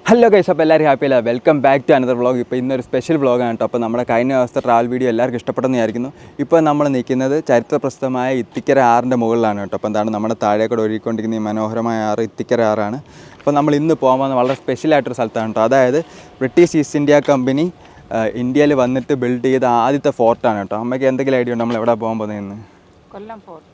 Hello guys, അപ്പോൾ എല്ലാവരും happy അല്ല. Welcome back to another vlog. ഇപ്പോൾ ഇന്നൊരു സ്പെഷ്യൽ വ്ളോഗാണ് കേട്ടോ. അപ്പോൾ നമ്മുടെ കഴിഞ്ഞ ദിവസത്തെ ട്രാവൽ വീഡിയോ എല്ലാവർക്കും ഇഷ്ടപ്പെട്ടെന്ന് വിചാരിക്കുന്നു. ഇപ്പോൾ നമ്മൾ നിൽക്കുന്നത് ചരിത്രപ്രസിദ്ധമായ ഇത്തിക്കര ആറിൻ്റെ മുകളിലാണ് കേട്ടോ. അപ്പോൾ എന്താണ് നമ്മുടെ താഴേക്കൂടെ ഒഴുകിക്കൊണ്ടിരിക്കുന്ന ഈ മനോഹരമായ ആറ് ഇത്തിക്കര ആറാണ്. അപ്പോൾ നമ്മൾ ഇന്ന് പോകാൻ വളരെ സ്പെഷ്യലായിട്ടൊരു സ്ഥലത്താണ് കേട്ടോ. അതായത് ബ്രിട്ടീഷ് ഈസ്റ്റ് ഇന്ത്യ കമ്പനി ഇന്ത്യയിൽ വന്നിട്ട് ബിൽഡ് ചെയ്ത ആദ്യത്തെ ഫോർട്ടാണ് കേട്ടോ. അമ്മയ്ക്ക് എന്തെങ്കിലും ഐഡിയ ഉണ്ടോ നമ്മൾ എവിടെ പോകാൻ പോകുന്നതെന്ന്?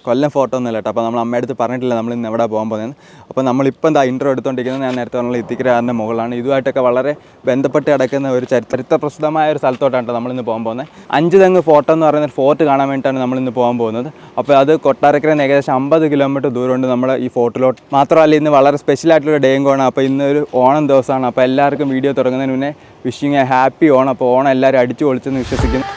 കൊല്ലം ഫോർട്ട് ഒന്നുമല്ല കേട്ടോ. അപ്പോൾ നമ്മൾ അമ്മയുടെ അടുത്ത് പറഞ്ഞിട്ടില്ല നമ്മൾ ഇന്ന് എവിടെ പോകാൻ പോകുന്നത്. അപ്പോൾ നമ്മളിപ്പോൾ എന്താ ഇൻട്രോ എടുത്തുകൊണ്ടിരിക്കുന്നത് ഞാൻ നേരത്തെ പറഞ്ഞ ഇത്തിക്കര ആറിൻ്റെ മുകളിലാണ്. ഇതുമായിട്ടൊക്കെ വളരെ ബന്ധപ്പെട്ട് കിടക്കുന്ന ഒരു ചരിത്ര പ്രസിദ്ധമായ ഒരു സ്ഥലത്തോട്ടാണ് കേട്ടോ നമ്മളിന്ന് പോകാൻ പോകുന്നത്. 5 തെങ്ങ് ഫോർട്ട് എന്ന് പറയുന്ന ഒരു ഫോർട്ട് കാണാൻ വേണ്ടിയിട്ടാണ് നമ്മളിന്ന് പോകാൻ പോകുന്നത്. അപ്പോൾ അത് കൊട്ടാരക്കരയിൽ നിന്ന് ഏകദേശം 50 കിലോമീറ്റർ ദൂരമുണ്ട് നമ്മുടെ ഈ ഫോർട്ടിലോട്ട്. മാത്രമല്ല ഇന്ന് വളരെ സ്പെഷ്യലായിട്ടുള്ള ഡേയും കൂടാണ്. അപ്പോൾ ഇന്നൊരു ഓണം ദിവസമാണ്. അപ്പോൾ എല്ലാവർക്കും വീഡിയോ തുടങ്ങുന്നതിന് മുന്നേ വിഷിങ് എ ഹാപ്പി ഓണം. അപ്പോൾ ഓണം എല്ലാവരും അടിച്ചു പൊളിച്ചെന്ന് വിശ്വസിക്കുന്നു.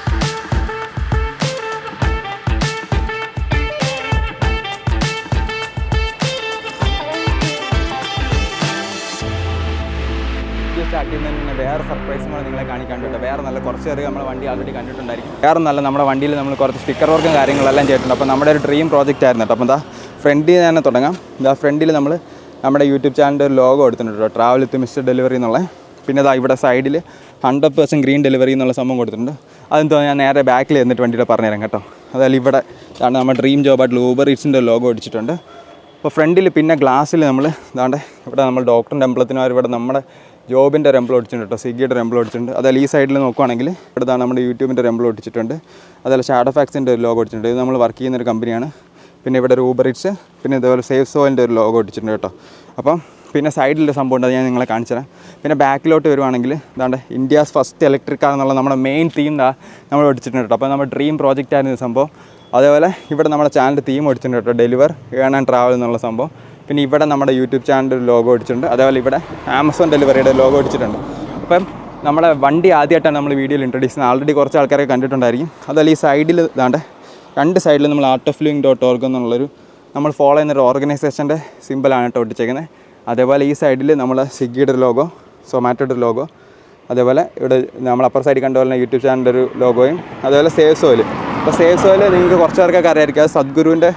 സ്റ്റാർട്ട് ചെയ്യുന്നതിന് മുന്നേ വേറെ സർപ്രൈസും കൂടെ നിങ്ങളെ കാണിക്കാണ്ടിട്ടുണ്ട്. വേറെ നല്ല കുറച്ച് പേര് നമ്മുടെ വണ്ടി ആൾറെഡി കണ്ടിട്ടുണ്ടായിരിക്കും. വേറെ നല്ല നമ്മുടെ വണ്ടിയിൽ നമ്മൾ കുറച്ച് സ്റ്റിക്കർ വർക്കും കാര്യങ്ങളെല്ലാം ചെയ്തിട്ടുണ്ട്. അപ്പോൾ നമ്മുടെ ഒരു ഡ്രീം പ്രോജക്റ്റ് ആയിരുന്നു കേട്ടോ. അപ്പോൾ എന്താ ഫ്രണ്ടിൽ തന്നെ തുടങ്ങാം. ഇതാ ഫ്രണ്ടിൽ നമ്മൾ നമ്മുടെ യൂട്യൂബ് ചാനലിൻ്റെ ഒരു ലോഗോ എടുത്തിട്ടുണ്ട് കേട്ടോ, ട്രാവൽ വിത്ത് മിസ്റ്റർ ഡെലിവറി എന്നുള്ള. പിന്നെ ഇതാ ഇവിടെ സൈഡിൽ 100% ഗ്രീൻ ഡെലിവറി എന്നുള്ള സംഭവം കൊടുത്തിട്ടുണ്ട്. അതെന്തോ ഞാൻ നേരെ ബാക്കിൽ എന്നിട്ട് വണ്ടിയുടെ പറഞ്ഞുതരാം കേട്ടോ. അതായത് ഇവിടെ ഇതാണ് നമ്മുടെ ഡ്രീം ജോബായിട്ടുള്ള ഊബർ ഈറ്റ്സിൻ്റെ ലോഗോ അടിച്ചിട്ടുണ്ട്. അപ്പോൾ ഫ്രണ്ടിൽ പിന്നെ ഗ്ലാസ്സിൽ നമ്മൾ ഇതാണ്ട് ഇവിടെ നമ്മൾ ഡോക്ടറിൻ്റെ എംബ്ലത്തിനും ഇവിടെ നമ്മുടെ ജോബിൻ്റെ ഒരു എംബ്ലം ഒടിച്ചിട്ടുണ്ട് കേട്ടോ, സ്വിഗ്ഗിയുടെ ഒരു എംബ്ലം ഒടിച്ചിട്ടുണ്ട്. അതുപോലെ ഈ സൈഡിൽ നോക്കുവാണെങ്കിൽ ഇവിടുത്താണ് നമ്മുടെ യൂട്യൂബിൻ്റെ ഒരു എംബ്ലം ഒടിച്ചിട്ടുണ്ട്. അതുപോലെ ഷാഡോ ഫാക്സിൻ്റെ ഒരു ലോഗോ ഒടിച്ചിട്ടുണ്ട്. ഇത് നമ്മൾ വർക്ക് ചെയ്യുന്നൊരു കമ്പനിയാണ്. പിന്നെ ഇവിടെ ഒരു ഊബർ ഈറ്റ്സ്, പിന്നെ ഇതുപോലെ സേഫ് സോയിലിൻ്റെ ഒരു ലോഗോ ഒടിച്ചിട്ടുണ്ട് കേട്ടോ. അപ്പം പിന്നെ സൈഡിലൊരു സംഭവം ഉണ്ട്, അത് ഞാൻ നിങ്ങളെ കാണിച്ചു തരാം. പിന്നെ ബാക്കിലോട്ട് വരുവാണെങ്കിൽ ഇതാണ്ട് ഇന്ത്യാസ് ഫസ്റ്റ് ഇലക്ട്രിക് കാർ എന്നുള്ള നമ്മുടെ മെയിൻ തീം നമ്മൾ ഒടിച്ചിട്ടുണ്ട് കേട്ടോ. അപ്പോൾ നമ്മുടെ ഡ്രീം പ്രോജക്റ്റ് ആയിരുന്നു ഈ സംഭവം. അതേപോലെ ഇവിടെ നമ്മുടെ ചാനലിൻ്റെ തീം ഒടിച്ചിട്ടുണ്ട് കേട്ടോ, ഡെലിവർ ഏൺ ആൻഡ് ട്രാവൽ എന്നുള്ള സംഭവം. പിന്നെ ഇവിടെ നമ്മുടെ യൂട്യൂബ് ചാനലിൻ്റെ ഒരു ലോഗോ അടിച്ചിട്ടുണ്ട്. അതേപോലെ ഇവിടെ ആമസോൺ ഡെലിവറിയുടെ ലോഗോ അടിച്ചിട്ടുണ്ട്. അപ്പം നമ്മുടെ വണ്ടി ആദ്യമായിട്ടാണ് നമ്മൾ വീഡിയോയിൽ ഇൻട്രൊഡ്യൂസ് ചെയ്യുന്നത്. ആൾറെഡി കുറച്ച് ആൾക്കാരെ കണ്ടിട്ടുണ്ടായിരിക്കും. അതുപോലെ ഈ സൈഡിൽ ഇതാണ്ട് 2 സൈഡിൽ നമ്മൾ artofliving.org എന്നുള്ളൊരു നമ്മൾ ഫോളോ ചെയ്യുന്നൊരു ഓർഗനൈസേഷൻ്റെ സിമ്പിളാണ് കേട്ടോ ഒട്ടിച്ചേക്കുന്നത്. അതേപോലെ ഈ സൈഡിൽ നമ്മൾ സ്വിഗ്ഗിയുടെ ഒരു ലോഗോ, സൊമാറ്റോയുടെ ഒരു ലോഗോ, അതേപോലെ ഇവിടെ നമ്മൾ അപ്പർ സൈഡിൽ കണ്ട പോലെ യൂട്യൂബ് ചാനലിൻ്റെ ഒരു ലോഗോയും, അതേപോലെ സേവ് സോയിൽ. അപ്പോൾ സേവ് സോയിൽ നിങ്ങൾക്ക് കുറച്ച് പേർക്കൊക്കെ അറിയാമായിരിക്കും, അത് സദ്ഗുരുവിൻ്റെ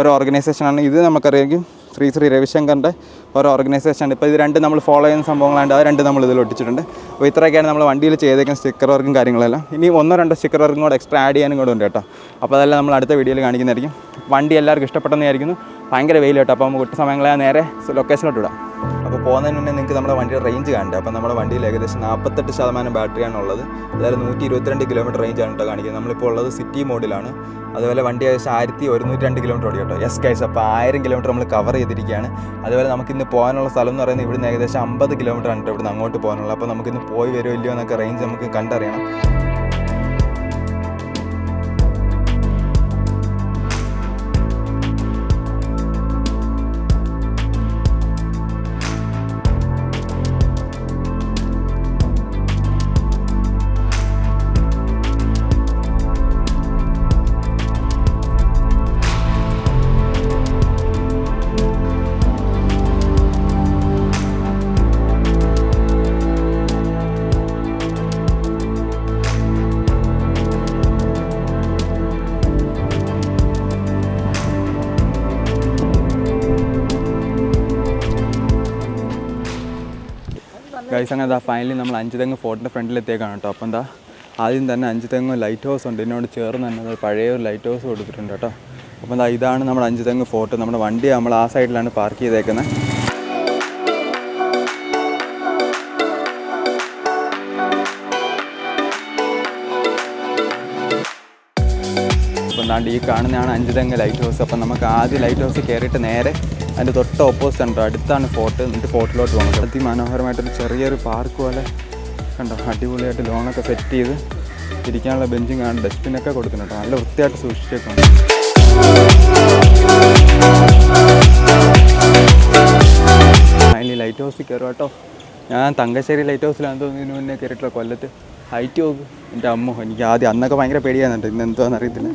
ഒരു ഓർഗനൈസേഷനാണ്. ഇത് നമുക്കറിയാമെങ്കിൽ ശ്രീ രവിശങ്കറിൻ്റെ ഒരു ഓർഗനൈസേഷനാണ്. ഇപ്പോൾ ഇത് 2 നമ്മൾ ഫോളോ ചെയ്യുന്ന സംഭവങ്ങളാണ്ട് അത് 2 നമ്മൾ ഇതിൽ ഒട്ടിച്ചിട്ടുണ്ട്. അപ്പോൾ ഇത്രയൊക്കെയാണ് നമ്മൾ വണ്ടിയിൽ ചെയ്തേക്കുന്ന സ്റ്റിക്കർ വർക്കും കാര്യങ്ങളെല്ലാം. ഇനി 1-2 സ്റ്റിക്കർ വർക്കും കൂടെ എക്സ്ട്രാ ആഡ് ചെയ്യാനും കൂടെ ഉണ്ട് കേട്ടോ. അപ്പോൾ അതെല്ലാം നമ്മൾ അടുത്ത വീഡിയോയിൽ കാണിക്കുന്നതായിരിക്കും. വണ്ടി എല്ലാവർക്കും ഇഷ്ടപ്പെട്ടെന്ന് വിചാരിക്കുന്നു. ഭയങ്കര വെയിൽ കേട്ടോ. അപ്പോൾ നമുക്ക് ഒട്ടും സമയങ്ങളെ നേരെ ലൊക്കേഷനിലോട്ട് വിടാം. അപ്പോൾ പോകുന്നതിന് മുന്നേ നിങ്ങൾക്ക് നമ്മുടെ വണ്ടിയുടെ റേഞ്ച് കാണണ്ടേ. അപ്പോൾ നമ്മുടെ വണ്ടിയിൽ ഏകദേശം 48% ബാറ്ററിയാണുള്ളത്. അതായത് 122 കിലോമീറ്റർ റേഞ്ചാണ് കേട്ടോ കാണിക്കുന്നത്. നമ്മളിപ്പോൾ ഉള്ളത് സിറ്റി മോഡിലാണ്. അതുപോലെ വണ്ടി ഏകദേശം 1102 കിലോമീറ്റർ ഓടി കേട്ടോ. യെസ് ഗൈസ്, അപ്പോൾ 1000 കിലോമീറ്റർ നമ്മൾ കവർ ചെയ്തിരിക്കുകയാണ്. അതുപോലെ നമുക്കിന്ന് പോകാനുള്ള സ്ഥലം എന്ന് പറയുന്നത് ഇവിടുന്ന് ഏകദേശം 50 കിലോമീറ്റർ ആണ് ഇവിടുന്ന് അങ്ങോട്ട് പോകാനുള്ളത്. അപ്പോൾ നമുക്കിന്ന് പോയി വരുമോ ഇല്ലയോ എന്നൊക്കെ റേഞ്ച് നമുക്ക് കണ്ടറിയണം. ഗൈസ്, അങ്ങനെ ഫൈനലി നമ്മൾ 5 തെങ്ങ് ഫോർട്ടിൻ്റെ ഫ്രണ്ടിലെത്തിയേക്കാണ് കേട്ടോ. അപ്പോൾ എന്താ ആദ്യം തന്നെ 5 തെങ്ങ് ലൈറ്റ് ഹൗസ് ഉണ്ട്. ഇതിനോട് ചേർന്ന് തന്നെ പഴയ ഒരു ലൈറ്റ് ഹൗസ് കൊടുത്തിട്ടുണ്ട് കേട്ടോ. അപ്പോൾ എന്താ ഇതാണ് നമ്മുടെ 5 തെങ്ങ് ഫോർട്ട്. നമ്മുടെ വണ്ടി നമ്മൾ ആ സൈഡിലാണ് പാർക്ക് ചെയ്തേക്കുന്നത്. അപ്പോൾ എന്താണ്ട് ഈ കാണുന്നതാണ് 5 തെങ്ങ് ലൈറ്റ് ഹൗസ്. അപ്പം നമുക്ക് ആദ്യം ലൈറ്റ് ഹൗസ് കയറിയിട്ട് നേരെ അതിൻ്റെ തൊട്ട് ഓപ്പോസിറ്റ് ഉണ്ട്, അടുത്താണ് ഫോർട്ട്. എന്നിട്ട് ഫോർട്ടിലോട്ട് പോകണം. അതിമനോഹരമായിട്ടൊരു ചെറിയൊരു പാർക്ക് പോലെ കണ്ടോ, അടിപൊളിയായിട്ട് ലോണൊക്കെ സെറ്റ് ചെയ്ത് ഇരിക്കാനുള്ള ബെഞ്ചും കാണും, ഡസ്റ്റ്ബിനൊക്കെ കൊടുക്കുന്നുണ്ട്. നല്ല വൃത്തിയായിട്ട് സൂക്ഷിച്ചേക്കാണ്. അതിൽ ലൈറ്റ് ഹൗസിൽ കയറും കേട്ടോ. ഞാൻ തങ്കശ്ശേരി ലൈറ്റ് ഹൗസിലാണ് തോന്നുന്നതിന് മുന്നേ കയറിയിട്ടുള്ള. കൊല്ലത്ത് ഹൈറ്റ് നോക്കും എൻ്റെ അമ്മ. എനിക്ക് ആദ്യം അന്നൊക്കെ ഭയങ്കര പേടിയാകുന്നുണ്ട്, ഇന്ന് എന്താണെന്ന് അറിയത്തില്ല.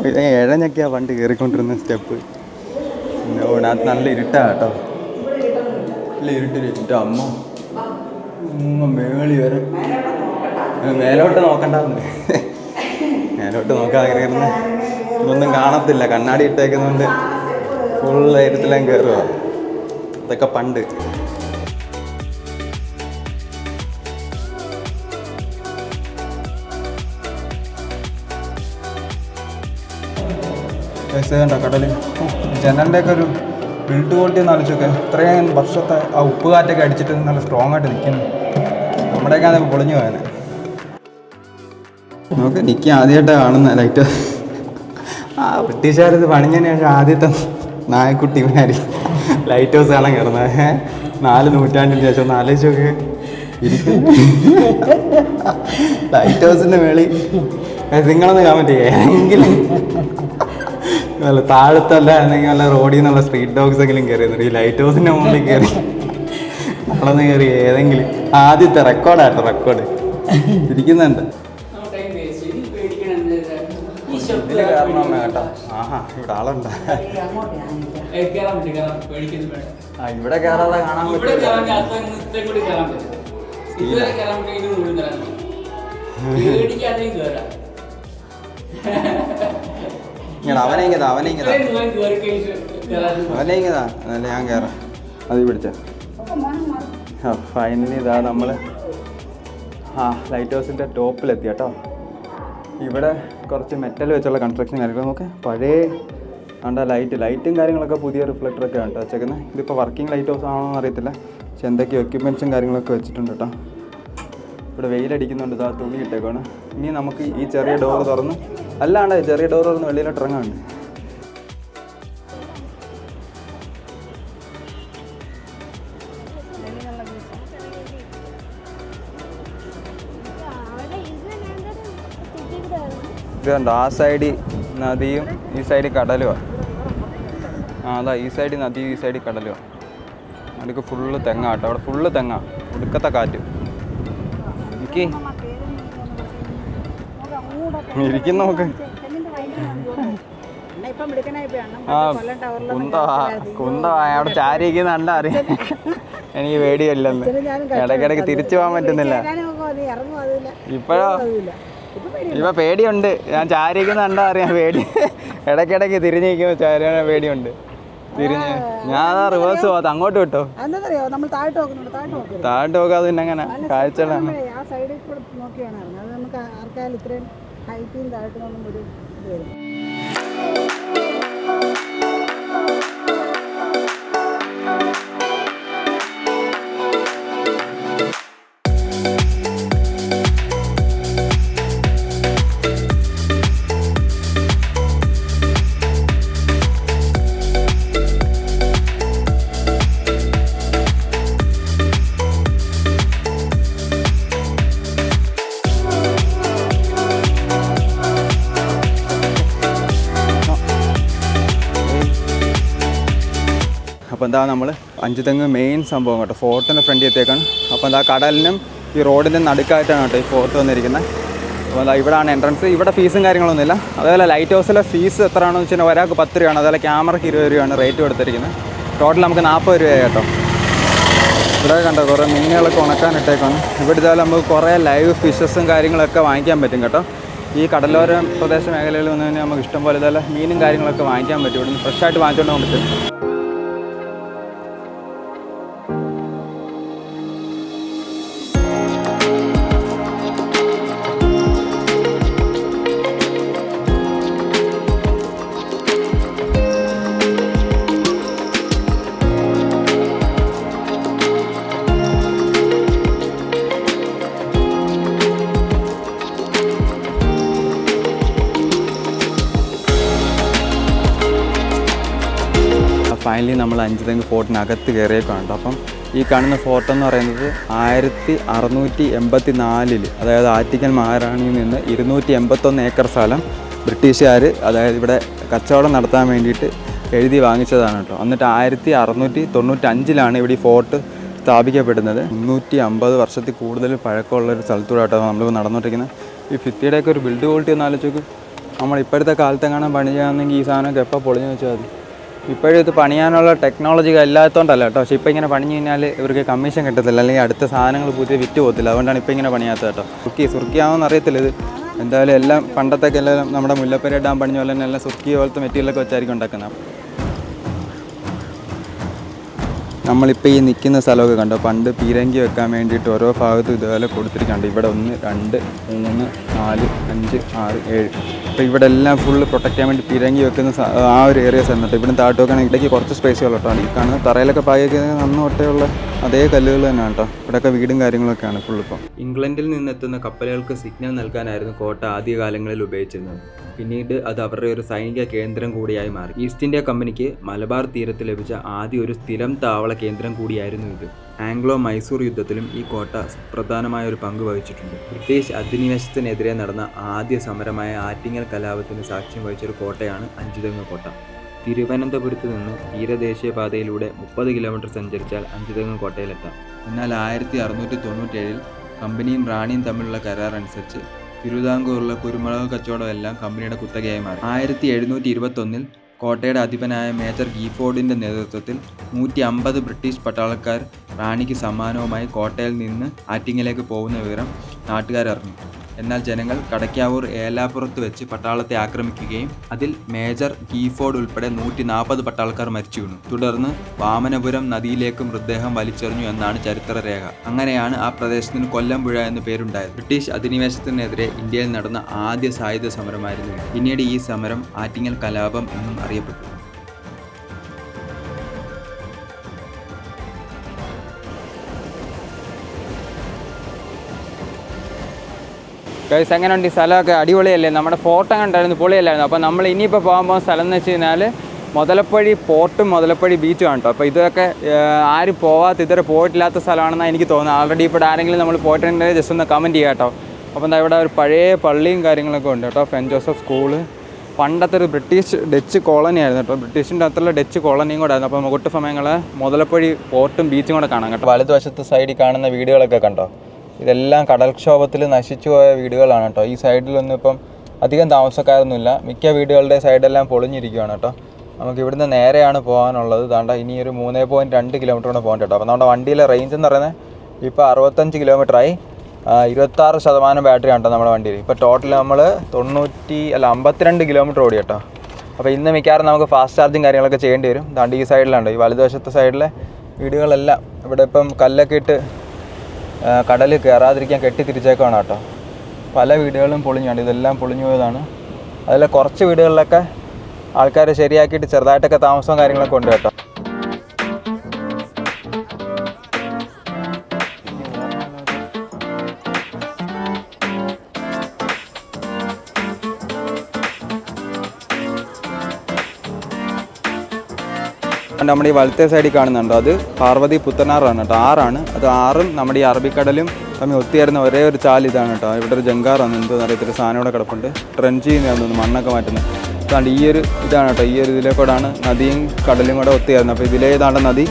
ഇഴഞ്ഞൊക്കെയാണ് പണ്ട് കയറിക്കൊണ്ടിരുന്ന സ്റ്റെപ്പ്. അത് നല്ല ഇരുട്ടാണ് കേട്ടോ, നല്ല ഇരുട്ട് അമ്മ. മേളി വരെ മേലോട്ട് നോക്കണ്ടെന്ന്, മേലോട്ട് നോക്കാതെ കയറുന്ന ഇതൊന്നും കാണത്തില്ല. കണ്ണാടി ഇട്ടേക്കുന്നതുകൊണ്ട് ഫുൾ ഇരുട്ടിലും കയറുക. ഇതൊക്കെ പണ്ട് കണ്ടോ കടൽ. ജനലിൻ്റെയൊക്കെ ഒരു ബിൽഡ് ക്വാളിറ്റി ഒന്ന് ആലോചിച്ചൊക്കെ ഇത്രയും വർഷത്തെ ആ ഉപ്പ് കാറ്റൊക്കെ അടിച്ചിട്ട് നല്ല സ്ട്രോങ് ആയിട്ട് നിൽക്കുന്നു. നമ്മുടെയൊക്കെ അത് പൊളിഞ്ഞു പോയാനെ. നമുക്ക് നിൽക്കി ആദ്യമായിട്ടാണ് കാണുന്ന ലൈറ്റ് ഹൗസ്. ബ്രിട്ടീഷുകാരിത് പണിഞ്ഞതിന് ശേഷം ആദ്യത്തെ നായക്കുട്ടി ഇവനായിരിക്കും ലൈറ്റ് ഹൗസ് കാണാൻ കയറുന്നത്. 4 നൂറ്റാണ്ടിന് ശേഷം ഒന്ന് ആലോചിച്ചൊക്കെ ഇരിക്കുന്നു ലൈറ്റ് ഹൗസിൻ്റെ മേളിൽ. നിങ്ങളൊന്ന് കമൻറ്റ് എങ്കിലും നല്ല താഴത്തല്ല അല്ലെങ്കിൽ നല്ല റോഡിൽ നിന്നുള്ള സ്ട്രീറ്റ് ഡോഗ്സ് എങ്കിലും കയറിയുന്നുണ്ട്. ഈ ലൈറ്റ് ഹൗസിൻ്റെ മുകളിൽ കയറി നമ്മളൊന്ന് കയറി ഏതെങ്കിലും ആദ്യത്തെ റെക്കോർഡ് ഇരിക്കുന്നുണ്ട്. ഇതിൽ കയറണം കേട്ടോ. ആഹാ ഇവിടെ ആളുണ്ട്. ഇവിടെ കയറാതെ കാണാൻ പറ്റില്ല. അവനെങ്കിതാ അല്ല ഞാൻ കയറാം. അത് പിടിച്ച ഫൈനലി ഇതാ നമ്മൾ ലൈറ്റ് ഹൗസിൻ്റെ ടോപ്പിലെത്തി കേട്ടോ. ഇവിടെ കുറച്ച് മെറ്റൽ വെച്ചുള്ള കൺസ്ട്രക്ഷൻ കാര്യങ്ങൾ നമുക്ക് പഴയ ലൈറ്റും കാര്യങ്ങളൊക്കെ പുതിയ റിഫ്ലക്ടറൊക്കെ ആണ് വെച്ചേക്കുന്നത്. ഇതിപ്പോൾ വർക്കിംഗ് ലൈറ്റ് ഹൗസ് ആണോ എന്ന് അറിയത്തില്ല. പക്ഷെ എന്തൊക്കെയോ എക്യുപ്മെൻറ്റ്സും കാര്യങ്ങളൊക്കെ വെച്ചിട്ടുണ്ട് കേട്ടോ. ഇവിടെ വെയിലടിക്കുന്നുണ്ട്. ഇതാ തുണി ഇട്ടേക്കാണ്. ഇനി നമുക്ക് ഈ ചെറിയ ഡോറ് തുറന്ന് ചെറിയ ഡോറ് തുറന്ന് വെളിയിലോട്ട് ഇറങ്ങാനുണ്ട്. ഇതുണ്ട് ആ സൈഡിൽ നദിയും ഈ സൈഡിൽ കടലുമാണ്. അതാ ഈ സൈഡിൽ നദിയും ഈ സൈഡിൽ കടലുമാണ്. അടുക്ക് ഫുള്ള് തെങ്ങാ കേട്ടോ. അവിടെ ഫുള്ള് തെങ്ങാ. ഒടുക്കത്തെ കാറ്റ്. ഇരിക്കുന്ന നോക്ക്. കുന്തമായ അവിടെ ചാരിയിരിക്കുന്ന കണ്ടാ അറിയാം. എനിക്ക് പേടിയല്ലെന്ന്. ഇടയ്ക്കിടയ്ക്ക് തിരിച്ചു പോകാൻ പറ്റുന്നില്ല. ഇപ്പൊ പേടിയുണ്ട്. ഞാൻ ചാരിയിരിക്കുന്ന കണ്ടാ അറിയാം പേടി. ഇടയ്ക്കിടയ്ക്ക് തിരിഞ്ഞു നിൽക്കുമ്പോൾ ചാരിയാൻ പേടിയുണ്ട്. തിരിഞ്ഞ് ഞാൻ റിവേഴ്സ് പോകാത്ത അങ്ങോട്ട് വിട്ടോ. താഴോട്ട് നോക്കാതെ പിന്നെ അങ്ങനെ കാഴ്ചകളാണ്. അപ്പോൾ എന്താ നമ്മൾ അഞ്ചുതെങ്ങ് മെയിൻ സംഭവം കേട്ടോ. ഫോർട്ടിൻ്റെ ഫ്രണ്ടിൽ എത്തിയേക്കാണ്. അപ്പോൾ എന്താ കടലിനും ഈ റോഡിൻ്റെ നടുക്കായിട്ടാണ് കേട്ടോ ഈ ഫോർട്ട് വന്നിരിക്കുന്നത്. അപ്പോൾ എന്താ ഇവിടെയാണ് എൻട്രൻസ്. ഇവിടെ ഫീസും കാര്യങ്ങളൊന്നുമില്ല. അതേപോലെ ലൈറ്റ് ഹൗസിലെ ഫീസ് എത്രയാണെന്ന് വെച്ചാൽ ഒരാൾക്ക് 10 രൂപയാണ്. അതുപോലെ ക്യാമറയ്ക്ക് 20 രൂപയാണ് റേറ്റ് കൊടുത്തിരിക്കുന്നത്. ടോട്ടൽ നമുക്ക് 40 രൂപയായി കേട്ടോ. ഇവിടെ കണ്ടോ കുറേ മീനുകളൊക്കെ ഉണക്കാനിട്ടേക്കാണ്. ഇവിടെ ഇതായാലും നമുക്ക് കുറേ ലൈവ് ഫിഷസും കാര്യങ്ങളൊക്കെ വാങ്ങിക്കാൻ പറ്റും കേട്ടോ. ഈ കടലോര പ്രദേശ മേഖലയിൽ വന്നു കഴിഞ്ഞാൽ നമുക്ക് ഇഷ്ടംപോലെ ഇതല്ല മീനും കാര്യങ്ങളൊക്കെ വാങ്ങിക്കാൻ പറ്റും. ഇവിടെ നിന്ന് ഫ്രഷായിട്ട് വാങ്ങിച്ചുകൊണ്ട് പോകാൻ പറ്റും. ഫൈനലി നമ്മൾ അഞ്ചുതെങ്ങ് ഫോർട്ടിനകത്ത് കയറിയേക്കാണ്. അപ്പം ഈ കാണുന്ന ഫോർട്ട് എന്ന് പറയുന്നത് 1684 അതായത് ആറ്റിക്കൽ മഹാറാണിയിൽ നിന്ന് 281 ഏക്കർ സ്ഥലം ബ്രിട്ടീഷുകാർ അതായത് ഇവിടെ കച്ചവടം നടത്താൻ വേണ്ടിയിട്ട് എഴുതി വാങ്ങിച്ചതാണ് കേട്ടോ. എന്നിട്ട് 1695 ഇവിടെ ഈ ഫോർട്ട് സ്ഥാപിക്കപ്പെടുന്നത്. 350 വർഷത്തിൽ കൂടുതൽ പഴക്കമുള്ളൊരു സ്ഥലത്തൂടെ കേട്ടോ നമ്മൾ നടന്നുകൊണ്ടിരിക്കുന്നത്. ഈ ഭിത്തിയുടെയൊക്കെ ഒരു ബിൽഡ് ക്വാളിറ്റി ഒന്ന് ആലോചിച്ച് നമ്മൾ ഇപ്പോഴത്തെ കാലത്തെങ്ങാനും പണി ചെയ്യാമെന്നെങ്കിൽ ഈ സാധനമൊക്കെ എപ്പോൾ പൊളിഞ്ഞു വെച്ചാൽ മതി. ഇപ്പോഴും ഇത് പണിയാനുള്ള ടെക്നോളജി ഇല്ലാത്തതുകൊണ്ടല്ല കേട്ടോ. പക്ഷേ ഇപ്പോൾ ഇങ്ങനെ പണിഞ്ഞു കഴിഞ്ഞാൽ ഇവർക്ക് കമ്മീഷൻ കിട്ടത്തില്ല, അല്ലെങ്കിൽ അടുത്ത സാധനങ്ങൾ പുതിയ വിറ്റ് പോകത്തില്ല. അതുകൊണ്ടാണ് ഇപ്പോൾ ഇങ്ങനെ പണിയാത്തത് കേട്ടോ. സുർക്കിയാവുമെന്ന് അറിയത്തില്ല ഇത്. എന്തായാലും എല്ലാം പണ്ടത്തൊക്കെ എല്ലാം നമ്മുടെ മുല്ലപ്പെരിയാർ ഡാം പണിഞ്ഞ പോലെ തന്നെ എല്ലാം സുർക്കി പോലത്തെ മെറ്റീരിയലൊക്കെ വെച്ചായിരിക്കും ഉണ്ടാക്കുന്നത്. നമ്മളിപ്പോൾ ഈ നിൽക്കുന്ന സ്ഥലമൊക്കെ കണ്ടോ, പണ്ട് പീരങ്കി വെക്കാൻ വേണ്ടിയിട്ട് ഓരോ ഭാഗത്തും ഇതുപോലെ കൊടുത്തിരിക്കുന്നുണ്ട്. ഇവിടെ 1, 2, 3, 4, 5, 6, 7. അപ്പോൾ ഇവിടെ എല്ലാം ഫുള്ള് പ്രൊട്ടക്റ്റ് ചെയ്യാൻ വേണ്ടി പിരങ്ങി വെക്കുന്ന ആ ഒരു ഏരിയസ് ആണ് കേട്ടോ. ഇവിടെ താഴോട്ട് നോക്കുകയാണെങ്കിൽ ഇടയ്ക്ക് കുറച്ച് സ്പേസുകൾ കേട്ടോ. ഈ കാണുന്ന തറയിലൊക്കെ പായൊക്കെ അന്ന് തൊട്ടേയുള്ള അതേ കല്ലുകൾ തന്നെയാണ് കേട്ടോ. ഇവിടെയൊക്കെ വീടും കാര്യങ്ങളൊക്കെയാണ് ഫുൾ. ഇപ്പോൾ ഇംഗ്ലണ്ടിൽ നിന്നെത്തുന്ന കപ്പലുകൾക്ക് സിഗ്നൽ നൽകാനായിരുന്നു കോട്ട ആദ്യകാലങ്ങളിൽ ഉപയോഗിച്ചിരുന്നത്. പിന്നീട് അത് അവരുടെ ഒരു സൈനിക കേന്ദ്രം കൂടിയായി മാറി. ഈസ്റ്റ് ഇന്ത്യ കമ്പനിക്ക് മലബാർ തീരത്ത് ലഭിച്ച ആദ്യ ഒരു സ്ഥിരം താവള കേന്ദ്രം കൂടിയായിരുന്നു ഇത്. ആംഗ്ലോ മൈസൂർ യുദ്ധത്തിലും ഈ കോട്ട പ്രധാനമായ ഒരു പങ്ക് വഹിച്ചിട്ടുണ്ട്. ബ്രിട്ടീഷ് അധിനിവേശത്തിനെതിരെ നടന്ന ആദ്യ സമരമായ ആറ്റിങ്ങൽ കലാപത്തിന് സാക്ഷ്യം വഹിച്ചൊരു കോട്ടയാണ് അഞ്ചുതെങ്ങ് കോട്ട. തിരുവനന്തപുരത്ത് നിന്ന് തീരദേശീയപാതയിലൂടെ 30 കിലോമീറ്റർ സഞ്ചരിച്ചാൽ അഞ്ചുതെങ്ങ് കോട്ടയിലെത്താം. എന്നാൽ 1697 കമ്പനിയും റാണിയും തമ്മിലുള്ള കരാർ അനുസരിച്ച് തിരുവിതാംകൂറിലെ കുരുമുളക് കച്ചവടം എല്ലാം കമ്പനിയുടെ കുത്തകയായി മാറി. 1721 കോട്ടയുടെ അധിപനായ മേജർ ഗീഫോർഡിൻ്റെ നേതൃത്വത്തിൽ 150 ബ്രിട്ടീഷ് പട്ടാളക്കാർ റാണിക്ക് സമ്മാനവുമായി കോട്ടയിൽ നിന്ന് ആറ്റിങ്ങലേക്ക് പോകുന്ന വിവരം നാട്ടുകാരറിഞ്ഞു. എന്നാൽ ജനങ്ങൾ കടയ്ക്കാവൂർ ഏലാപ്പുറത്ത് വെച്ച് പട്ടാളത്തെ ആക്രമിക്കുകയും അതിൽ മേജർ ഗീഫോർഡ് ഉൾപ്പെടെ 140 പട്ടാളക്കാർ മരിച്ചു വീണു. തുടർന്ന് വാമനപുരം നദിയിലേക്ക് മൃതദേഹം വലിച്ചെറിഞ്ഞു എന്നാണ് ചരിത്രരേഖ. അങ്ങനെയാണ് ആ പ്രദേശത്തിന് കൊല്ലംപുഴ എന്ന് പേരുണ്ടായത്. ബ്രിട്ടീഷ് അധിനിവേശത്തിനെതിരെ ഇന്ത്യയിൽ നടന്ന ആദ്യ സായുധ സമരമായിരുന്നു. പിന്നീട് ഈ സമരം ആറ്റിങ്ങൽ കലാപം എന്നും അറിയപ്പെട്ടു. ഗൈസ്, എങ്ങനെയുണ്ട് ഈ സ്ഥലമൊക്കെ? അടിപൊളിയല്ലേ? നമ്മുടെ ഫോട്ടോ കണ്ടായിരുന്നു, പൊളിയല്ലായിരുന്നു. അപ്പോൾ നമ്മൾ ഇനിയിപ്പോൾ പോകാൻ പോകുന്ന സ്ഥലം എന്ന് വെച്ച് കഴിഞ്ഞാൽ മുതലപ്പള്ളി പോർട്ടും മുതലപ്പള്ളി ബീച്ചും ആണ് കേട്ടോ. അപ്പോൾ ഇതൊക്കെ ആരും പോകാത്ത, ഇതുവരെ പോയിട്ടില്ലാത്ത സ്ഥലമാണെന്നാണ് എനിക്ക് തോന്നുന്നത്. ആൾറെഡി ഇപ്പോൾ ആരെങ്കിലും നമ്മൾ പോയിട്ടുണ്ടെങ്കിൽ ജസ്റ്റ് ഒന്ന് കമൻറ്റ് ചെയ്യുക കേട്ടോ. അപ്പോൾ എന്താ ഇവിടെ ഒരു പഴയ പള്ളിയും കാര്യങ്ങളൊക്കെ ഉണ്ട് കേട്ടോ. സെൻറ്റ് ജോസഫ് സ്കൂള് പണ്ടത്തെ ഒരു ഡച്ച് കോളനി ആയിരുന്നു കേട്ടോ. ബ്രിട്ടീഷിൻ്റെ അകത്തുള്ള ഡച്ച് കോളനിയും കൂടെ ആയിരുന്നു. അപ്പോൾ നമുക്ക് സമയങ്ങൾ മുതലപ്പള്ളി പോർട്ടും ബീച്ചും കൂടെ കാണാം കേട്ടോ. വലതുവശത്ത് സൈഡിൽ കാണുന്ന വീടുകളൊക്കെ കണ്ടോ? ഇതെല്ലാം കടൽക്ഷോഭത്തിൽ നശിച്ചു പോയ വീടുകളാണ് കേട്ടോ. ഈ സൈഡിലൊന്നും ഇപ്പം അധികം താമസക്കാരൊന്നുമില്ല. മിക്ക വീടുകളുടെ സൈഡെല്ലാം പൊളിഞ്ഞിരിക്കുകയാണ് കേട്ടോ. നമുക്ക് ഇവിടുന്ന് നേരെയാണ് പോകാനുള്ളത്. ദാണ്ട ഇനി ഒരു 3.2 കിലോമീറ്റർ കൂടെ പോകണ്ട കേട്ടോ. അപ്പോൾ നമ്മുടെ വണ്ടിയിലെ റേഞ്ച് എന്ന് പറയുന്നത് ഇപ്പോൾ 65 കിലോമീറ്ററായി. 26% ബാറ്ററി ആണ് കേട്ടോ നമ്മുടെ വണ്ടിയിൽ. ഇപ്പോൾ ടോട്ടൽ നമ്മൾ 52 കിലോമീറ്റർ ഓടി കേട്ടോ. അപ്പോൾ ഇന്ന് മിക്കവാറും നമുക്ക് ഫാസ്റ്റ് ചാർജിങ് കാര്യങ്ങളൊക്കെ ചെയ്യേണ്ടി വരും. ദാണ്ട് ഈ സൈഡിലുണ്ട്, ഈ വലതുവശത്തെ സൈഡിലെ വീടുകളെല്ലാം ഇവിടെ ഇപ്പം കല്ലൊക്കെ ഇട്ട് കടൽ കയറാതിരിക്കാൻ കെട്ടി തിരിച്ചേക്കാണ് കേട്ടോ. പല വീടുകളും പൊളിഞ്ഞാണ്, ഇതെല്ലാം പൊളിഞ്ഞു പോയതാണ്. അതിൽ കുറച്ച് വീടുകളിലൊക്കെ ആൾക്കാർ ശരിയാക്കിയിട്ട് ചെറുതായിട്ടൊക്കെ താമസവും കാര്യങ്ങളൊക്കെ ഉണ്ട് കേട്ടോ. നമ്മുടെ ഈ വലത്തെ സൈഡിൽ കാണുന്നുണ്ടോ, അത് പാർവതി പുത്തനാറാണ് കേട്ടോ. ആറാണ് അത്. ആറും നമ്മുടെ ഈ അറബിക്കടലും തമ്മിൽ ഒത്തുചേരുന്ന ഒരേ ഒരു ചാൽ ഇതാണ് കേട്ടോ. ഇവിടെ ഒരു ജങ്കാറാണ്, എന്തോ അറിയത്തില്ല, സാധനം ഇവിടെ കിടപ്പുണ്ട്. ട്രെഞ്ച് ചെയ്യുന്നതാണെന്ന് മണ്ണൊക്കെ മാറ്റുന്നത്. അതാണ്ട് ഈ ഒരു ഇതാണ് കേട്ടോ. ഈ ഒരു ഇതിലേക്കൂടാണ് നദിയും കടലും കൂടെ ഒത്തുചേരുന്നത്. അപ്പോൾ ഇതിലേതാണ്ട് നദി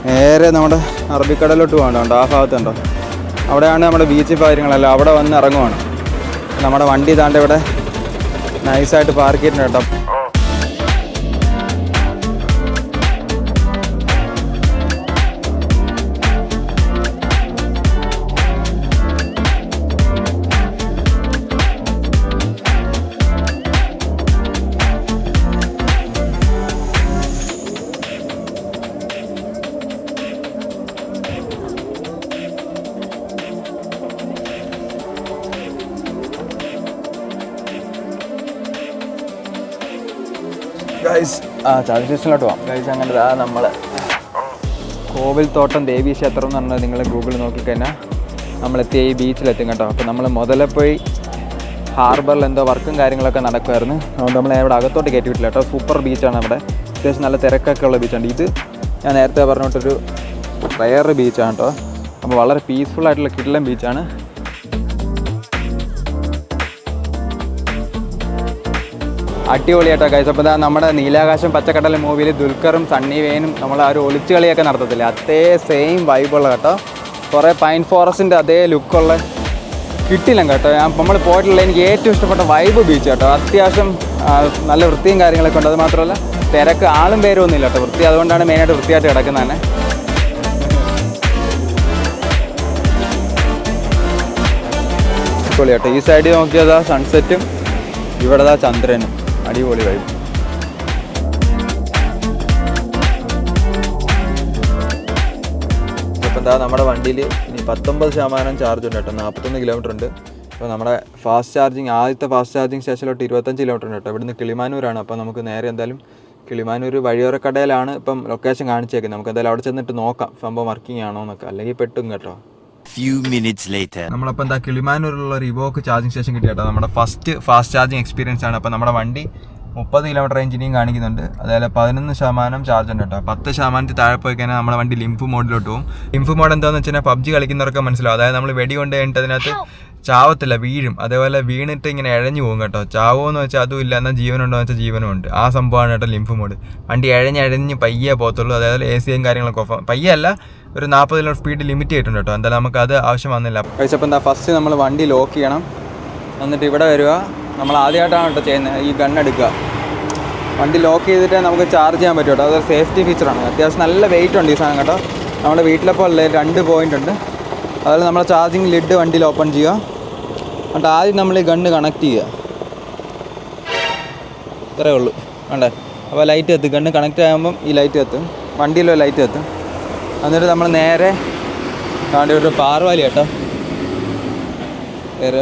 നേരെ നമ്മുടെ അറബിക്കടലോട്ട് പോകണ്ടോ. ആ ഭാഗത്തുണ്ടോ, അവിടെയാണ് നമ്മുടെ ബീച്ച് കാര്യങ്ങളെല്ലാം. അവിടെ വന്ന് ഇറങ്ങുവാണ്. നമ്മുടെ വണ്ടി ഇതാണ്ട് ഇവിടെ നൈസായിട്ട് പാർക്ക് ചെയ്തിട്ടുണ്ട് കേട്ടോ. ഗൈസ്, ചാർജ് സ്റ്റേഷനിലോട്ട് പോകാം ഗൈസ്. അങ്ങനെ നമ്മൾ കോവിൽത്തോട്ടം ദേവീ ക്ഷേത്രം എന്ന് പറഞ്ഞാൽ നിങ്ങൾ ഗൂഗിളിൽ നോക്കിക്കഴിഞ്ഞാൽ നമ്മളെത്തിയ ഈ ബീച്ചിലെത്തും കേട്ടോ. അപ്പോൾ നമ്മൾ മുതലപ്പൊഴി ഹാർബറിൽ എന്തോ വർക്കും കാര്യങ്ങളൊക്കെ നടക്കുമായിരുന്നു. അതുകൊണ്ട് നമ്മൾ ഇവിടെ അകത്തോട്ട് കയറ്റി വിട്ടില്ല കേട്ടോ. സൂപ്പർ ബീച്ചാണ് ഇവിടെ. അത്യാവശ്യം നല്ല തിരക്കൊക്കെ ഉള്ള ബീച്ചാണ് ഇത്. ഞാൻ നേരത്തെ പറഞ്ഞിട്ടൊരു റയർ ബീച്ചാണ് കേട്ടോ. അപ്പോൾ വളരെ പീസ്ഫുള്ളായിട്ടുള്ള കിടിലൻ ബീച്ചാണ്. അടിപൊളിയായിട്ടോ ഗൈസ്. അപ്പോൾ നമ്മുടെ നീലാകാശം പച്ചക്കടൽ മൂവിയിൽ ദുൽഖറും സണ്ണി വെയിനും നമ്മൾ ആ ഒരു ഒളിച്ചു കളിയൊക്കെ നടത്തത്തില്ലേ, അതേ സെയിം വൈബുള്ള കേട്ടോ. കുറേ പൈൻ ഫോറസ്റ്റിൻ്റെ അതേ ലുക്കുള്ള കിട്ടില്ല കേട്ടോ. നമ്മൾ പോയിട്ടുള്ള എനിക്ക് ഏറ്റവും ഇഷ്ടപ്പെട്ട വൈബ് ബീച്ച് കേട്ടോ. അത്യാവശ്യം നല്ല വൃത്തിയും കാര്യങ്ങളൊക്കെ ഉണ്ട്. അത് മാത്രമല്ല തിരക്ക് ആളും പേരും ഒന്നുമില്ല കേട്ടോ. വൃത്തി, അതുകൊണ്ടാണ് മെയിനായിട്ട് വൃത്തിയായിട്ട് കിടക്കുന്നത് തന്നെ. അടിപൊളി കേട്ടോ. ഈ സൈഡിൽ നോക്കിയതാ സൺസെറ്റും ഇവിടെ ചന്ദ്രനും. അടിപൊളി വൈബ്. ഇപ്പം എന്താ നമ്മുടെ വണ്ടിയിൽ ഇനി 19% ചാർജ് ഉണ്ട് കേട്ടോ. 41 കിലോമീറ്റർ ഉണ്ട്. അപ്പോൾ നമ്മുടെ ഫാസ്റ്റ് ചാർജിങ് ആദ്യത്തെ ഫാസ്റ്റ് ചാർജിങ് സ്റ്റേഷനിലോട്ട് 25 കിലോമീറ്റർ ഉണ്ട് കേട്ടോ. ഇവിടുന്ന് കിളിമാനൂരാണ്. അപ്പോൾ നമുക്ക് നേരെ എന്തായാലും കിളിമാനൂർ വഴിയോരക്കടയിലാണ് ഇപ്പം ലൊക്കേഷൻ കാണിച്ചേക്കുന്നത്. നമുക്ക് എന്തായാലും അവിടെ ചെന്നിട്ട് നോക്കാം സംഭവം വർക്കിംഗ് ആണോ എന്നൊക്കെ, അല്ലെങ്കിൽ പെട്ടും കേട്ടോ. നമ്മളപ്പോൾ എന്താ കിളിമാനൂരിലുള്ള ഒരു ഇവോക്ക് ചാർജിങ് സ്റ്റേഷൻ കിട്ടി കേട്ടോ. നമ്മുടെ ഫസ്റ്റ് ഫാസ്റ്റ് ചാർജിങ് എക്സ്പീരിയൻസ് ആണ്. അപ്പോൾ നമ്മുടെ വണ്ടി 30 കിലോമീറ്റർ റേഞ്ചിനെയും കാണിക്കുന്നുണ്ട്. അതേപോലെ 11% ചാർജ് ഉണ്ട് കേട്ടോ. 10% താഴെ പോയി കഴിഞ്ഞാൽ നമ്മുടെ വണ്ടി ലിംഫ് മോഡിലോട്ട് പോകും. ലിംഫ് മോഡ് എന്താണെന്ന് വെച്ച് കഴിഞ്ഞാൽ പബ്ജി കളിക്കുന്നവർക്ക് മനസ്സിലാവും. അതായത് നമ്മൾ വെടി കൊണ്ട് കഴിഞ്ഞിട്ട് അതിനകത്ത് ചാവത്തില്ല, വീഴും. അതേപോലെ വീണിട്ട് ഇങ്ങനെ ഇഴഞ്ഞു പോകും കേട്ടോ. ചാവോന്ന് വെച്ചാൽ അതും ഇല്ല, എന്നാൽ ജീവനുണ്ടോ എന്ന് വെച്ചാൽ ജീവനും ഉണ്ട്. ആ സംഭവമാണ് കേട്ടോ ലിംഫ് മോഡ്. വണ്ടി ഇഴഞ്ഞ് പയ്യെ പോകത്തുള്ളൂ. അതായത് AC കാര്യങ്ങളൊക്കെ ഓഫ്. പയ്യെ അല്ല, ഒരു 40 കിലോമീറ്റർ സ്പീഡ് ലിമിറ്റ് ചെയ്തിട്ടുണ്ട് കേട്ടോ. എന്തായാലും നമുക്ക് അത് ആവശ്യം വന്നില്ല. കഴിച്ചപ്പോൾ എന്താ ഫസ്റ്റ് നമ്മൾ വണ്ടി ലോക്ക് ചെയ്യണം. എന്നിട്ട് ഇവിടെ വരിക. നമ്മൾ ആദ്യമായിട്ടാണ് കേട്ടോ ചെയ്യുന്നത്. ഈ ഗണ്ണെടുക്കുക, വണ്ടി ലോക്ക് ചെയ്തിട്ട് നമുക്ക് ചാർജ് ചെയ്യാൻ പറ്റും കേട്ടോ. അതൊരു സേഫ്റ്റി ഫീച്ചറാണ്. അത്യാവശ്യം നല്ല വെയിറ്റ് ഉണ്ട് ഈ സാധനം കേട്ടോ. നമ്മുടെ വീട്ടിലപ്പോൾ ഉള്ള 2 പോയിൻ്റ് ഉണ്ട്. അതുപോലെ നമ്മൾ ചാർജിങ് ലിഡ് വണ്ടിയിൽ ഓപ്പൺ ചെയ്യുക. എന്നിട്ട് ആദ്യം നമ്മൾ ഈ ഗണ്ണ് കണക്ട് ചെയ്യുക. ഇത്രയേ ഉള്ളൂ വേണ്ടേ. അപ്പോൾ ലൈറ്റ് എത്തും. ഗണ്ണ് കണക്ട് ആകുമ്പം ഈ ലൈറ്റ് എത്തും, വണ്ടിയിലോ ലൈറ്റ് എത്തും. എന്നിട്ട് നമ്മൾ നേരെ വേണ്ടി ഒരു പാർവാലി കേട്ടോ,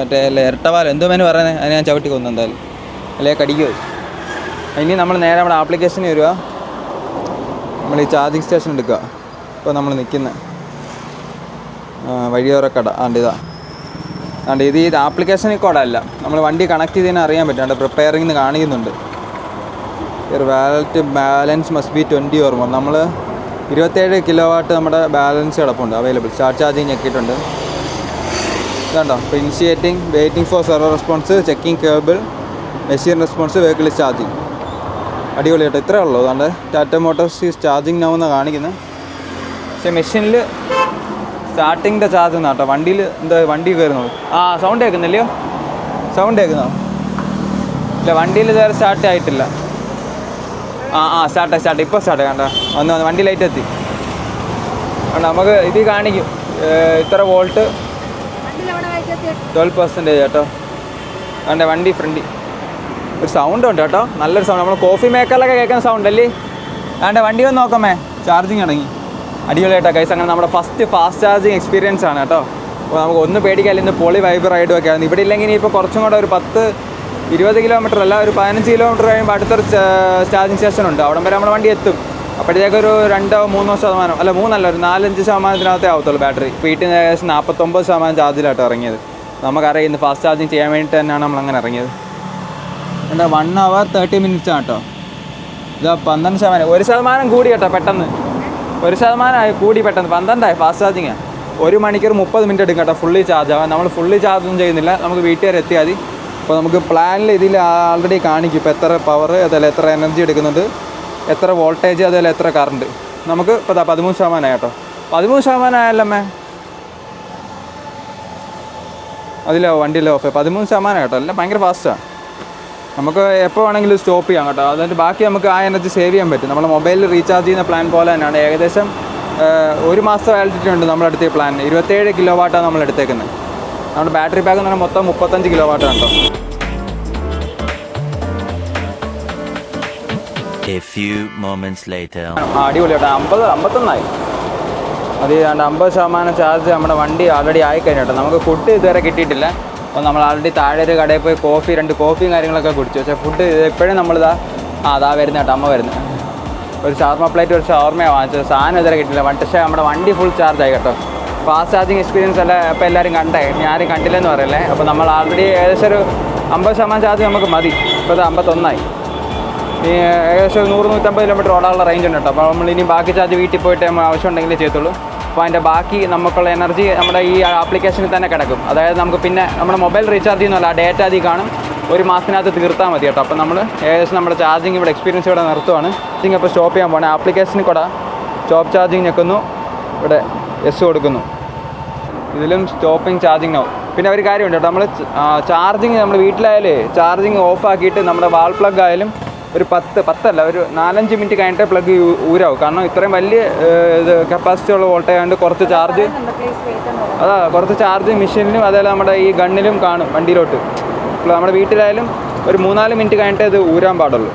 മറ്റേ ഇരട്ടവാല എന്തോ മേന് പറയുന്നത്, അതിന് ഞാൻ ചവിട്ടി കൊന്നു എന്തായാലും, അല്ലെങ്കിൽ കടിക്കുമോ. ഇനി നമ്മൾ നേരെ നമ്മുടെ ആപ്ലിക്കേഷനിൽ വരിക. നമ്മൾ ഈ ചാർജിങ് സ്റ്റേഷൻ എടുക്കുക. ഇപ്പോൾ നമ്മൾ നിൽക്കുന്ന വഴിയോരക്കട ഇതാ. ഇത് ഈ ആപ്ലിക്കേഷനിൽ കൂടെ അല്ല, നമ്മൾ വണ്ടി കണക്ട് ചെയ്തതിന് അറിയാൻ പറ്റും. അവിടെ പ്രിപ്പയറിംഗ് കാണിക്കുന്നുണ്ട്. Wallet balance must be 20 or more. നമ്മൾ 27 കിലോവാട്ട് നമ്മുടെ ബാലൻസ് കിടപ്പുണ്ട്, അവൈലബിൾ. Start charging ഞെക്കിയിട്ടുണ്ട്. ഇതുണ്ടോ, ഇപ്പോൾ initiating, waiting for server response, checking cable, machine response, vehicle charging. അടിപൊളി കേട്ടോ. ഇത്രയേ ഉള്ളൂ. അതുകൊണ്ട് Tata Motors is charging now എന്നാണ് കാണിക്കുന്നത്. പക്ഷേ മെഷീനിൽ സ്റ്റാർട്ടിങ്ങിൻ്റെ ചാർജ് എന്നാ കേട്ടോ. വണ്ടിയിൽ എന്താ വണ്ടി കയറുന്നത്. സൗണ്ട് കേൾക്കുന്നില്ലയോ? സൗണ്ട് കേൾക്കുന്നോ? ഇല്ല, വണ്ടിയിൽ ഇതുവരെ സ്റ്റാർട്ട് ആയിട്ടില്ല. സ്റ്റാർട്ട് ഇപ്പോൾ സ്റ്റാർട്ട് കണ്ടോ. വന്ന് വണ്ടി ലൈറ്റ് എത്തി കണ്ടോ. നമുക്ക് ഇത് കാണിക്കും ഇത്ര വോൾട്ട്, 12% കേട്ടോ. കണ്ടേ വണ്ടി ഫ്രണ്ടി ഒരു സൗണ്ട് ഉണ്ട് കേട്ടോ, നല്ലൊരു സൗണ്ട്. നമ്മൾ കോഫി മേക്കറിലൊക്കെ കേൾക്കുന്ന സൗണ്ട് അല്ലേ. വേണ്ട വണ്ടി വന്ന് നോക്കാമേ, ചാർജിങ് തുടങ്ങി. അടിപൊളി കേട്ടോ ഗൈസ്. അങ്ങനെ നമ്മുടെ ഫസ്റ്റ് ഫാസ്റ്റ് ചാർജിങ് എക്സ്പീരിയൻസ് ആണ് കേട്ടോ. അപ്പോൾ നമുക്ക് ഒന്നും പേടിക്കാല്ല. ഇന്ന് പൊളി വൈബ് റൈഡും ഒക്കെ ആയിരുന്നു. ഇവിടെ ഇല്ലെങ്കിൽ ഇപ്പോൾ കുറച്ചും കൂടെ ഒരു 10-20 കിലോമീറ്റർ അല്ല, ഒരു 15 കിലോമീറ്റർ കഴിയുമ്പോൾ അടുത്തൊരു ചാർജിങ് സ്റ്റേഷൻ ഉണ്ട്. അവിടം വരെ നമ്മുടെ വണ്ടി എത്തും. അപ്പോഴത്തേക്കൊരു 2-3% അല്ല 3 ഒരു 4-5% ആവത്തുള്ളൂ ബാറ്ററി. വീട്ടിൽ നിന്ന് ഏകദേശം 49% ചാർജിലാട്ടോ ഇറങ്ങിയത്. നമുക്കറിയാം ഇന്ന് ഫാസ്റ്റ് ചാർജിങ് ചെയ്യാൻ വേണ്ടിയിട്ട് തന്നെയാണ് നമ്മളങ്ങനെ ഇറങ്ങിയത്. എന്താ 1 hour 30 minutes ആണ് കേട്ടോ. ഇതാ 12%, 1% കൂടി കേട്ടോ. പെട്ടെന്ന് 1% കൂടി, പെട്ടെന്ന് 12 ഫാസ്റ്റ് ചാർജിങ്ങാണ്. 1 മണിക്കൂർ 30 മിനിറ്റ് എടുക്കും കേട്ടോ ഫുള്ളി ചാർജ് ആവാൻ. നമ്മൾ ഫുള്ളി ചാർജൊന്നും ചെയ്യുന്നില്ല, നമുക്ക് വീട്ടിൽ വരെ എത്തിയാൽ മതി. അപ്പോൾ നമുക്ക് പ്ലാനിൽ ഇതിൽ ആൾറെഡി കാണിക്കും ഇപ്പോൾ എത്ര പവർ, അതല്ല എത്ര എനർജി എടുക്കുന്നുണ്ട്, എത്ര വോൾട്ടേജ്, അതല്ല എത്ര കറണ്ട്. നമുക്ക് ഇപ്പോൾ 13% കേട്ടോ. 13% ആയല്ലമ്മേ, അതിലോ വണ്ടിയിലോ ഓഫ് 13% കേട്ടോ. എല്ലാം ഭയങ്കര ഫാസ്റ്റാണ്. നമുക്ക് എപ്പോൾ വേണമെങ്കിലും സ്റ്റോപ്പ് ചെയ്യാം കേട്ടോ. അതിൻ്റെ ബാക്കി നമുക്ക് ആ എനർജി സേവ് ചെയ്യാൻ പറ്റും. നമ്മൾ മൊബൈലിൽ റീചാർജ് ചെയ്യുന്ന പ്ലാൻ പോലെ തന്നെയാണ്. ഏകദേശം 1 മാസത്തെ വാലിഡിറ്റി ഉണ്ട് നമ്മളെടുത്ത പ്ലാൻ. 27 കിലോവാട്ടാണ് നമ്മൾ എടുത്തേക്കുന്നത്. നമ്മുടെ ബാറ്ററി പാക്ക് എന്ന് പറഞ്ഞാൽ മൊത്തം 35 കിലോവാട്ടാണ് കേട്ടോ. അടിപൊളി കേട്ടോ. 51 അത് 50% ചാർജ് നമ്മുടെ വണ്ടി ആൾറെഡി ആയിക്കഴിഞ്ഞു കേട്ടോ. നമുക്ക് ഫുഡ് ഇതുവരെ കിട്ടിയിട്ടില്ല. അപ്പോൾ നമ്മൾ ആൾറെഡി താഴെ ഒരു കടയിൽ പോയി രണ്ട് കോഫിയും കാര്യങ്ങളൊക്കെ കുടിച്ചു. പക്ഷേ ഫുഡ് എപ്പോഴും നമ്മളിതാ വരുന്ന കേട്ടോ, അമ്മ വരുന്നത്. ഒരു ഷവർമ പ്ലേറ്റ്, ഒരു ഷവർമയാണ് വാങ്ങിച്ചത്. സാധനം ഇതുവരെ കിട്ടില്ല. പക്ഷേ നമ്മുടെ വണ്ടി ഫുൾ ചാർജ് ആയി കേട്ടോ. ഫാസ്റ്റ് ചാർജിങ് എക്സ്പീരിയൻസ് അല്ല ഇപ്പോൾ എല്ലാവരും കണ്ടേ, ഞാനും കണ്ടില്ലെന്ന് പറയല്ലേ. അപ്പോൾ നമ്മൾ ആൾറെഡി ഏകദേശം ഒരു 50% ചാർജ് നമുക്ക് മതി. ഇപ്പോൾ 51 ഈ ഏകദേശം 100-150 കിലോമീറ്റർ ഓടാനുള്ള റേഞ്ച് ഉണ്ട് കേട്ടോ. അപ്പോൾ നമ്മൾ ഇനി ബാക്കി ചാർജ് വീട്ടിൽ പോയിട്ട് നമ്മൾ ആവശ്യമുണ്ടെങ്കിലേ ചെയ്യത്തുള്ളൂ. അപ്പോൾ അതിൻ്റെ ബാക്കി നമുക്കുള്ള എനർജി നമ്മുടെ ഈ ആപ്ലിക്കേഷനിൽ തന്നെ കിടക്കും. അതായത് നമുക്ക് പിന്നെ നമ്മുടെ മൊബൈൽ റീചാർജ് ചെയ്യുന്നതല്ല, ആ ഡേറ്റ അതിൽ കാണും. 1 മാസത്തിനകത്ത് തീർത്താൽ മതി കേട്ടോ. അപ്പോൾ നമ്മൾ ഏകദേശം നമ്മുടെ ചാർജിങ് ഇവിടെ എക്സ്പീരിയൻസ് ഇവിടെ നിർത്തുവാണ്. ചാർജിങ് അപ്പോൾ സ്റ്റോപ്പ് ചെയ്യാൻ പോകണം. ആപ്ലിക്കേഷനിൽ കൂടെ സ്റ്റോപ്പ് ചാർജിങ് ഞെക്കുന്നു, ഇവിടെ എസ് കൊടുക്കുന്നു. ഇതിലും സ്റ്റോപ്പിങ് ചാർജിങ് ആവും. പിന്നെ ഒരു കാര്യമുണ്ട് കേട്ടോ, നമ്മൾ ചാർജിങ് നമ്മൾ വീട്ടിലായാലും ചാർജിങ് ഓഫാക്കിയിട്ട് നമ്മുടെ വാൾ പ്ലഗ് ആയാലും ഒരു 10 ഒരു 4-5 മിനിറ്റ് കഴിഞ്ഞിട്ട് പ്ലഗ് ഊരാവും. കാരണം ഇത്രയും വലിയ ഇത് കപ്പാസിറ്റി ഉള്ള വോൾട്ടേജ് ആയതുകൊണ്ട് കുറച്ച് ചാർജ് മെഷീനിലും അതേപോലെ നമ്മുടെ ഈ ഗണ്ണിലും കാണും വണ്ടിയിലോട്ട്. നമ്മുടെ വീട്ടിലായാലും ഒരു 3-4 മിനിറ്റ് കഴിഞ്ഞിട്ട് ഇത് ഊരാൻ പാടുള്ളൂ.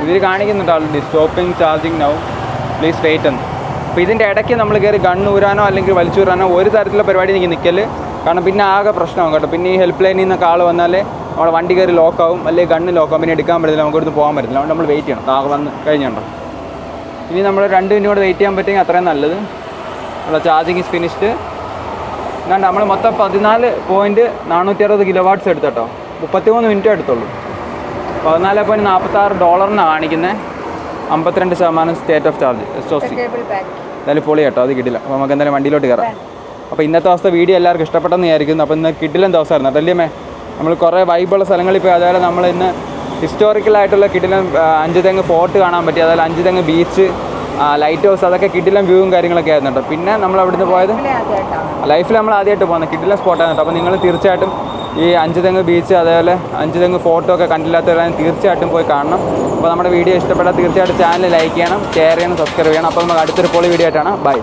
ഇതിൽ കാണിക്കുന്നുണ്ട് already stopping charging now, please wait എന്ന്. അപ്പോൾ ഇതിൻ്റെ ഇടയ്ക്ക് നമ്മൾ കയറി ഗണ്ണ് ഊരാനോ അല്ലെങ്കിൽ വലിച്ചൂരാനോ ഒരു തരത്തിലുള്ള പരിപാടി എനിക്ക് നിൽക്കല്. കാരണം പിന്നെ ആകെ പ്രശ്നമാകും കേട്ടോ. പിന്നെ ഈ ഹെൽപ്പ് ലൈനിൽ നിന്നൊക്കെ ആൾ വന്നാലേ നമ്മുടെ വണ്ടി കയറി ലോക്കാവും, അല്ലെങ്കിൽ ഗണ്ണ് ലോക്കാവും, പിന്നെ എടുക്കാൻ പറ്റില്ല, നമുക്കിവിടുന്ന് പോകാൻ പറ്റില്ല. അതുകൊണ്ട് നമ്മൾ വെയിറ്റ് ചെയ്യണം. ആകെ വന്ന് കഴിഞ്ഞുണ്ടോ. ഇനി നമ്മൾ 2 മിനിറ്റ് കൂടെ വെയിറ്റ് ചെയ്യാൻ പറ്റുമെങ്കിൽ അത്രയും നല്ലത്. നമ്മുടെ ചാർജിങ് ഇസ് ഫിനിഷ്ഡ്. എന്നാണ്ട് നമ്മൾ മൊത്തം 14.460 കിലോവാട്ട്സ് എടുത്തോ. 33 മിനിറ്റ് എടുത്തുള്ളൂ. $14.46 കാണിക്കുന്നത്. 52% സ്റ്റേറ്റ് ഓഫ് ചാർജ് SOC. എന്തായാലും പൊളി കേട്ടോ, അത് കിട്ടില്ല. അപ്പോൾ നമുക്ക് എന്തായാലും വണ്ടിയിലോട്ട് കയറാം. അപ്പോൾ ഇന്നത്തെ ദിവസത്തെ വീഡിയോ എല്ലാവർക്കും ഇഷ്ടപ്പെട്ടെന്ന് വിചാരിക്കുന്നു. അപ്പോൾ ഇന്ന് കിടിലൻ ദിവസമായിരുന്നു കേട്ടോ അല്ലേ. നമ്മൾ കുറേ വൈബുള്ള സ്ഥലങ്ങളിൽ പോയി. അതുപോലെ നമ്മൾ ഇന്ന് ഹിസ്റ്റോറിക്കലായിട്ടുള്ള കിടിലൻ 5 തെങ്ങ് ഫോർട്ട് കാണാൻ പറ്റി. അതുപോലെ 5 തെങ്ങ് ബീച്ച്, ലൈറ്റ് ഹൗസ്, അതൊക്കെ കിടിലൻ വ്യൂവും കാര്യങ്ങളൊക്കെ ആയിരുന്നു കേട്ടോ. പിന്നെ നമ്മൾ അവിടുന്ന് പോയത് ലൈഫിൽ നമ്മൾ ആദ്യമായിട്ട് പോകുന്നത് കിടിലൻ സ്പോട്ടാണ് കേട്ടോ. അപ്പോൾ നിങ്ങൾ തീർച്ചയായിട്ടും ഈ 5 തെങ്ങ് ബീച്ച്, അതേപോലെ 5 തെങ്ങ് ഫോട്ടോ ഒക്കെ കണ്ടില്ലാത്തവരാണെങ്കിൽ തീർച്ചയായിട്ടും പോയി കാണണം. അപ്പോൾ നമ്മുടെ വീഡിയോ ഇഷ്ടപ്പെട്ടാൽ തീർച്ചയായിട്ടും ചാനൽ ലൈക്ക് ചെയ്യണം, ഷെയർ ചെയ്യണം, സബ്സ്ക്രൈബ് ചെയ്യണം. അപ്പോൾ നമുക്ക് അടുത്തൊരു പൊളി വീഡിയോ ആയിട്ടാണ്. ബൈ.